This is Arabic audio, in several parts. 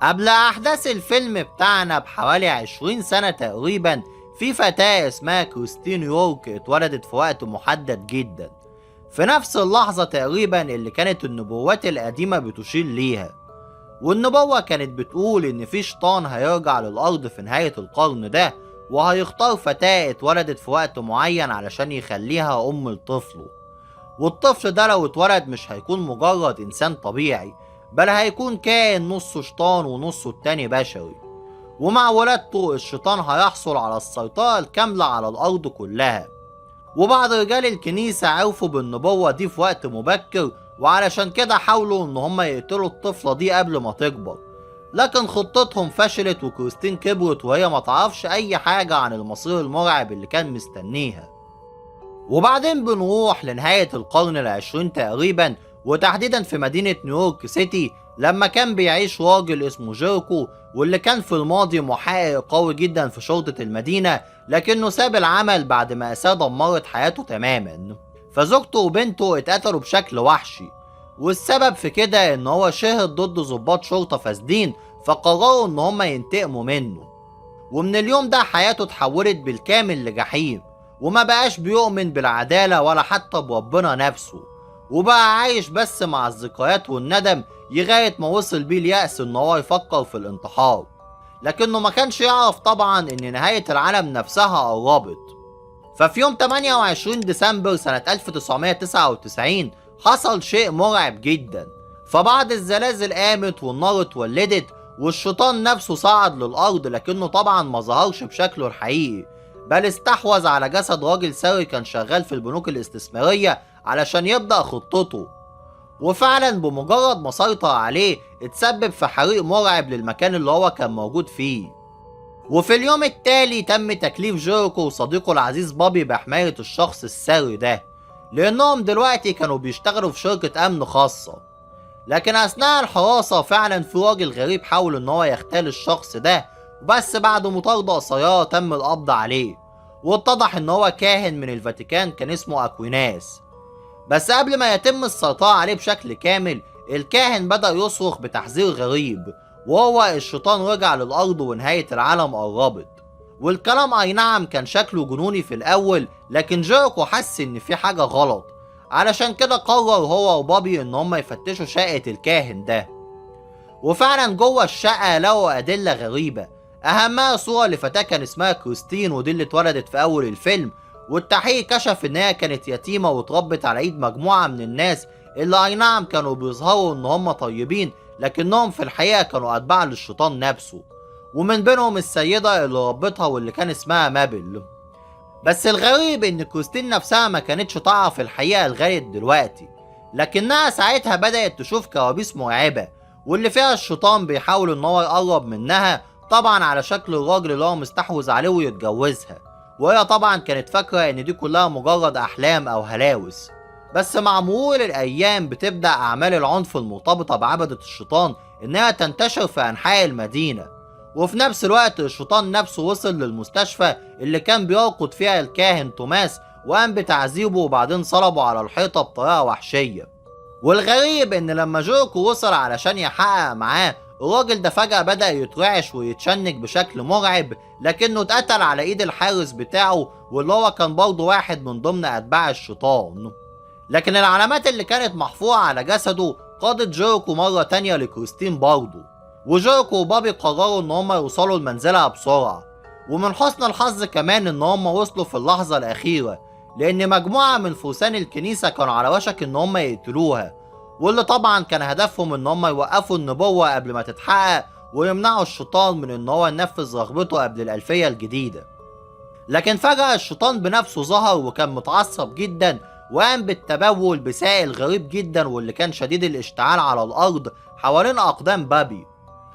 قبل أحداث الفيلم بتاعنا بحوالي 20 سنة تقريبا، في فتاة اسمها كريستين يورك اتولدت في وقت محدد جدا، في نفس اللحظة تقريبا اللي كانت النبوات القديمة بتشير ليها. والنبوة كانت بتقول إن في شيطان هيرجع للأرض في نهاية القرن ده، وهيختار فتاة اتولدت في وقت معين علشان يخليها أم لطفله. والطفل ده لو اتولد مش هيكون مجرد إنسان طبيعي، بل هيكون كائن نصه شيطان ونصه التاني بشري. ومع ولادته الشيطان هيحصل على السيطرة الكاملة على الأرض كلها. وبعض رجال الكنيسة عرفوا بالنبوة دي في وقت مبكر، وعلشان كده حاولوا إن هم يقتلوا الطفلة دي قبل ما تكبر. لكن خطتهم فشلت، وكريستين كبرت وهي ما تعرفش أي حاجة عن المصير المرعب اللي كان مستنيها. وبعدين بنروح لنهاية القرن العشرين تقريبا، وتحديدا في مدينة نيويورك سيتي، لما كان بيعيش راجل اسمه جيركو، واللي كان في الماضي محقق قوي جدا في شرطة المدينة، لكنه ساب العمل بعد ما مأساة دمرت حياته تماما. فزوجته وبنته اتقتلوا بشكل وحشي، والسبب في كده ان هو شهد ضد ضباط شرطة فاسدين، فقرروا ان هم ينتقموا منه. ومن اليوم ده حياته اتحولت بالكامل لجحيم، وما بقاش بيؤمن بالعدالة ولا حتى بربنا نفسه، وبقى عايش بس مع الذكريات والندم، لغاية ما وصل بيه اليأس ان هو يفكر في الانتحار. لكنه ما كانش يعرف طبعا ان نهاية العالم نفسها قربت. ففي يوم 28 ديسمبر سنة 1999 حصل شيء مرعب جدا. فبعد الزلازل قامت والنار اتولدت، والشيطان نفسه صعد للأرض، لكنه طبعا ما ظهرش بشكله الحقيقي، بل استحوذ على جسد راجل ثري كان شغال في البنوك الاستثمارية علشان يبدأ خطته. وفعلا بمجرد ما سيطر عليه اتسبب في حريق مرعب للمكان اللي هو كان موجود فيه. وفي اليوم التالي تم تكليف جيريكو وصديقه العزيز بابي بحماية الشخص الثري ده، لأنهم دلوقتي كانوا بيشتغلوا في شركة أمن خاصة. لكن أثناء الحراسة فعلا في راجل غريب حاول إن هو يغتال الشخص ده، وبس بعد مطاردة قصيرة تم القبض عليه، واتضح إن هو كاهن من الفاتيكان كان اسمه أكويناس. بس قبل ما يتم السيطرة عليه بشكل كامل، الكاهن بدأ يصرخ بتحذير غريب، وهو الشيطان رجع للأرض ونهاية العالم قربت. والكلام أي نعم كان شكله جنوني في الأول، لكن جيريكو حس إن في حاجة غلط، علشان كده قرر هو وبابي إن هما يفتشوا شقة الكاهن ده. وفعلا جوه الشقة لقوا أدلة غريبة، أهمها صورة لفتاة كان اسمها كريستين، ودي اللي اتولدت في أول الفيلم. والتحقيق كشف إن هي كانت يتيمة واتربت على إيد مجموعة من الناس اللي أي نعم كانوا بيظهروا إن هم طيبين، لكنهم في الحقيقة كانوا أتباع للشيطان نفسه. ومن بينهم السيدة اللي ربتها واللي كان اسمها مابل. بس الغريب إن كريستين نفسها ما كانتش تعرف الحقيقة لغاية دلوقتي، لكنها ساعتها بدأت تشوف كوابيس مرعبة، واللي فيها الشيطان بيحاول إن هو يقرب منها، طبعا على شكل الراجل اللي هو مستحوذ عليه ويتجوزها. وهي طبعا كانت فاكرة ان دي كلها مجرد احلام او هلاوس. بس مع مرور الايام بتبدأ اعمال العنف المرتبطة بعبدة الشيطان انها تنتشر في انحاء المدينة. وفي نفس الوقت الشيطان نفسه وصل للمستشفى اللي كان بيرقد فيها الكاهن توماس، وقام بتعذيبه وبعدين صلبه على الحيطة بطريقة وحشية. والغريب ان لما جيريكو وصل علشان يحقق معاه، الراجل ده فجأة بدأ يترعش ويتشنج بشكل مرعب، لكنه اتقتل على ايد الحارس بتاعه، واللي هو كان برضه واحد من ضمن اتباع الشيطان. لكن العلامات اللي كانت محفورة على جسده قادت جيريكو مرة تانية لكريستين برضه. وجيريكو وبابي قرروا ان هما يوصلوا لمنزلها بسرعة. ومن حسن الحظ كمان ان هما وصلوا في اللحظة الأخيرة، لأن مجموعة من فرسان الكنيسة كانوا على وشك ان هما يقتلوها، واللي طبعا كان هدفهم ان هم يوقفوا النبوة قبل ما تتحقق، ويمنعوا الشيطان من ان هو ينفذ رغبته قبل الألفية الجديدة. لكن فجأة الشيطان بنفسه ظهر وكان متعصب جدا، وقام بالتبول بسائل غريب جدا واللي كان شديد الاشتعال على الأرض حوالين أقدام بابي.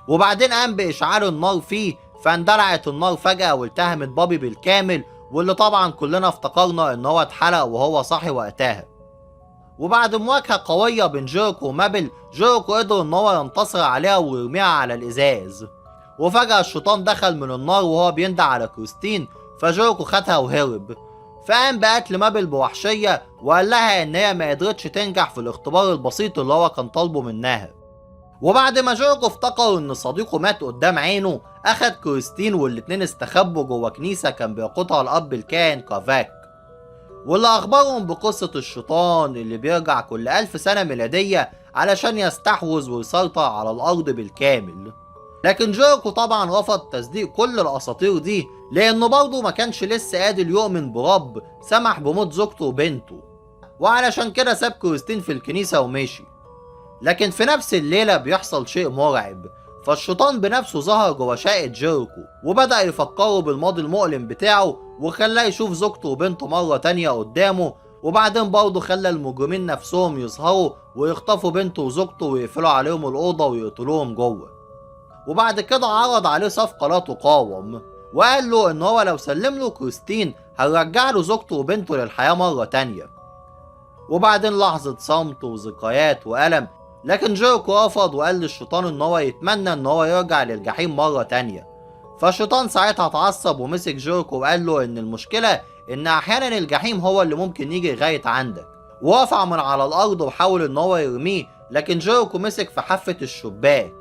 وبعدين قام بإشعال النار فيه، فاندلعت النار فجأة والتهمت بابي بالكامل، واللي طبعا كلنا افتكرنا ان هو اتحرق وهو صاحي وقتها. وبعد مواجهة قوية بين جيريكو ومابل، جيريكو قدر ان هو ينتصر عليها ويرميها على الازاز. وفجأة الشيطان دخل من النار وهو بيندع على كريستين، فجيريكو خدها وهرب. فقام بقتل مابل بوحشية، وقال لها ان هي ما قدرتش تنجح في الاختبار البسيط اللي هو كان طالبه منها. وبعد ما جيريكو افتكر ان صديقه مات قدام عينه، اخد كريستين والاتنين استخبوا جوه كنيسة كان بيقودها الاب الكاهن كافاك، واللي اخبرهم بقصة الشيطان اللي بيرجع كل 1000 سنة ميلادية علشان يستحوذ ويسيطر على الارض بالكامل. لكن جيريكو طبعا رفض تصديق كل الاساطير دي، لانه برضه ما كانش لسه قادر يؤمن برب سمح بموت زوجته وبنته، وعلشان كده ساب كريستين في الكنيسة ومشي. لكن في نفس الليلة بيحصل شيء مرعب، فالشيطان بنفسه ظهر جوه شقة جيريكو وبدأ يفكره بالماضي المؤلم بتاعه، وخلاه يشوف زوجته وبنته مرة تانية قدامه، وبعدين برضه خلى المجرمين نفسهم يظهروا ويخطفوا بنته وزوجته ويقفلوا عليهم الأوضة ويقتلوهم جوه. وبعد كده عرض عليه صفقة لا تقاوم، وقال له إن هو لو سلم له كريستين هيرجع له زوجته وبنته للحياة مرة تانية. وبعدين لحظة صمت وذكريات وألم، لكن جيريكو رفض وقال للشيطان ان هو يتمنى ان هو يرجع للجحيم مرة تانية. فالشيطان ساعتها اتعصب ومسك جيريكو وقال له ان المشكلة ان احيانا الجحيم هو اللي ممكن يجي لغاية عندك، ورفع من على الارض وحاول ان هو يرميه، لكن جيريكو مسك في حافة الشباك.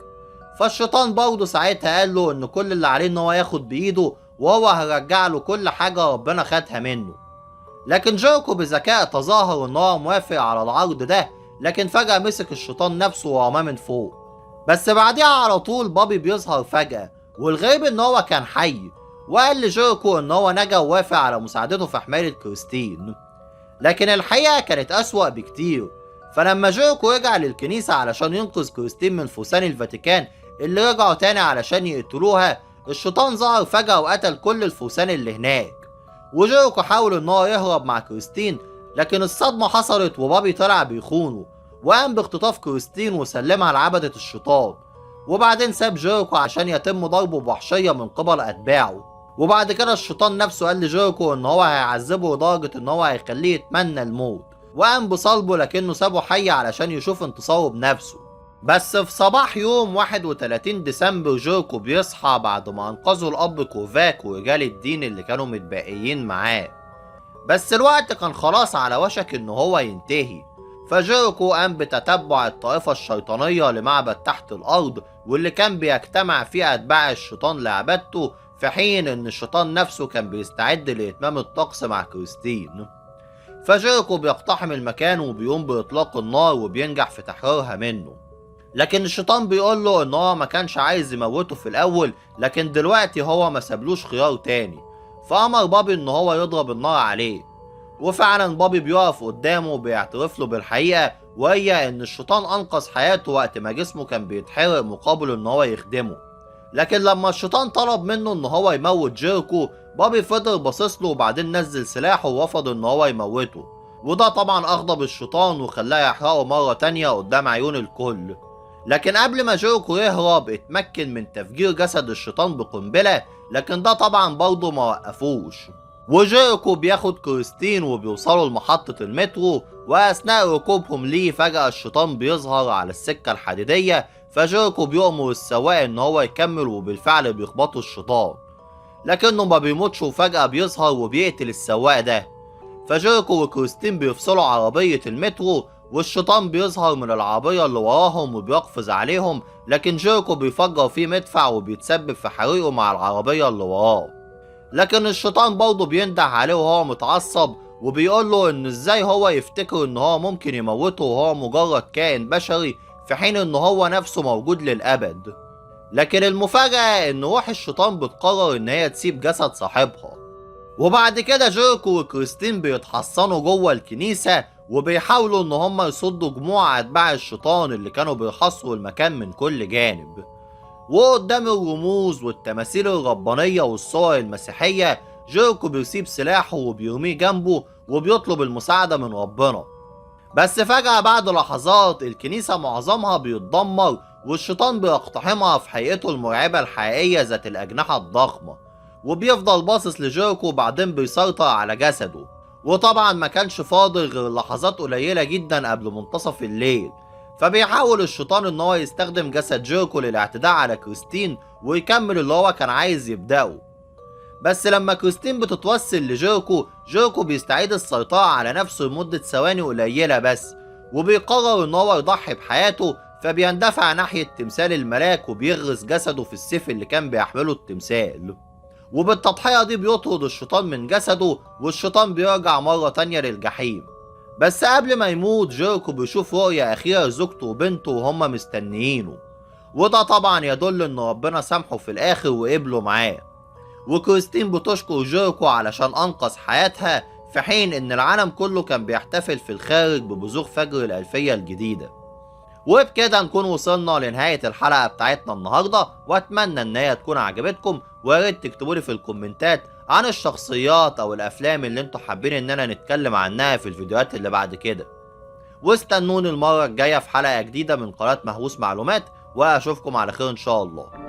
فالشيطان برضه ساعتها قال له ان كل اللي عليه ان هو ياخد بايده، وهو هيرجع له كل حاجة ربنا خدها منه. لكن جيريكو بذكاء تظاهر ان هو موافق على العرض ده، لكن فجأة مسك الشيطان نفسه ورماه من فوق. بس بعديها على طول بابي بيظهر فجأة، والغريب ان هو كان حي، وقال لجيريكو ان هو نجا ووافق على مساعدته في حماية كريستين. لكن الحقيقة كانت أسوأ بكتير، فلما جيريكو رجع للكنيسة علشان ينقذ كريستين من فرسان الفاتيكان اللي رجعوا تاني علشان يقتلوها، الشيطان ظهر فجأة وقتل كل الفرسان اللي هناك. وجيريكو حاول ان هو يهرب مع كريستين، لكن الصدمة حصلت وبابي طلع بيخونه، وقام باختطاف كريستين وسلمها لعبدة الشيطان. وبعدين ساب جيريكو عشان يتم ضربه بوحشية من قبل أتباعه. وبعد كده الشيطان نفسه قال لجيريكو ان هو هيعذبه لدرجة ان هو هيخليه يتمنى الموت، وقام بصلبه لكنه سابه حي علشان يشوف انتصاره بنفسه. بس في صباح يوم 31 ديسمبر جيريكو بيصحى بعد ما انقذوا الاب كوفاك ورجال الدين اللي كانوا متبقيين معاه، بس الوقت كان خلاص على وشك ان هو ينتهي. فجيريكو قام بتتبع الطائفة الشيطانية لمعبد تحت الارض، واللي كان بيجتمع فيه اتباع الشيطان لعبادته، في حين ان الشيطان نفسه كان بيستعد لاتمام الطقس مع كريستين. فجيريكو بيقتحم المكان وبيقوم باطلاق النار وبينجح في تحريرها منه. لكن الشيطان بيقول له ان هو ما كانش عايز يموته في الاول، لكن دلوقتي هو ما سابلوش خيار تاني، فامر بابي ان هو يضرب النار عليه. وفعلا بابي بيقف قدامه وبيعترف له بالحقيقة، وهي ان الشيطان انقذ حياته وقت ما جسمه كان بيتحرق مقابل ان هو يخدمه. لكن لما الشيطان طلب منه ان هو يموت جيريكو، بابي فضل باصص له وبعدين نزل سلاحه ورفض ان هو يموته، وده طبعا اغضب الشيطان وخلاه يحرقه مرة تانية قدام عيون الكل. لكن قبل ما جيريكو يهرب اتمكن من تفجير جسد الشيطان بقنبلة، لكن ده طبعا برضه ما وقفوش. وجيريكو بياخد كريستين وبيوصلوا لمحطة المترو، واثناء ركوبهم ليه فجأة الشيطان بيظهر على السكة الحديدية، فجيريكو بيؤمر السواق ان هو يكمل وبالفعل بيخبطوا الشيطان، لكنه ما بيموتش وفجأة بيظهر وبيقتل السواق ده. فجيريكو وكريستين بيفصلوا عربية المترو، والشيطان بيظهر من العربية اللي وراهم وبيقفز عليهم، لكن جيريكو بيفجر فيه مدفع وبيتسبب في حريقه مع العربية اللي وراه. لكن الشيطان برضه بينده عليه وهو متعصب، وبيقول له ان ازاي هو يفتكر ان هو ممكن يموته وهو مجرد كائن بشري، في حين ان هو نفسه موجود للأبد. لكن المفاجأة ان روح الشيطان بتقرر ان هي تسيب جسد صاحبها. وبعد كده جيريكو وكريستين بيتحصنوا جوه الكنيسة وبيحاولوا ان هم يصدوا جموع اتباع الشيطان اللي كانوا بيحصروا المكان من كل جانب. وقدام الرموز والتماثيل الربانية والصور المسيحية، جيريكو بيسيب سلاحه وبيرميه جنبه وبيطلب المساعدة من ربنا. بس فجأة بعد لحظات الكنيسة معظمها بيتدمر، والشيطان بيقتحمها في هيئته المرعبة الحقيقية ذات الأجنحة الضخمة، وبيفضل باصص لجيريكو وبعدين بيسيطر على جسده. وطبعا ما كانش فاضل غير لحظات قليلة جدا قبل منتصف الليل، فبيحاول الشيطان ان هو يستخدم جسد جيريكو للاعتداء على كريستين ويكمل اللي هو كان عايز يبدأه. بس لما كريستين بتتوسل لجيريكو، جيريكو بيستعيد السيطرة على نفسه لمدة ثواني قليلة بس، وبيقرر ان هو يضحي بحياته فبيندفع ناحية تمثال الملاك وبيغرس جسده في السيف اللي كان بيحمله التمثال، وبالتضحية دي بيطرد الشيطان من جسده والشيطان بيرجع مرة تانية للجحيم. بس قبل ما يموت جيريكو بيشوف رؤية أخيرة لزوجته وبنته وهما مستنيينه، وده طبعا يدل إن ربنا سامحه في الآخر وقبله معاه. وكريستين بتشكر جيريكو علشان أنقذ حياتها، في حين إن العالم كله كان بيحتفل في الخارج ببزوغ فجر الألفية الجديدة. وبكده نكون وصلنا لنهاية الحلقة بتاعتنا النهاردة، واتمنى ان هي تكون عجبتكم، وياريت تكتبولي في الكومنتات عن الشخصيات او الافلام اللي انتوا حابين اننا نتكلم عنها في الفيديوهات اللي بعد كده. واستنوني المرة الجاية في حلقة جديدة من قناة مهووس معلومات، واشوفكم على خير ان شاء الله.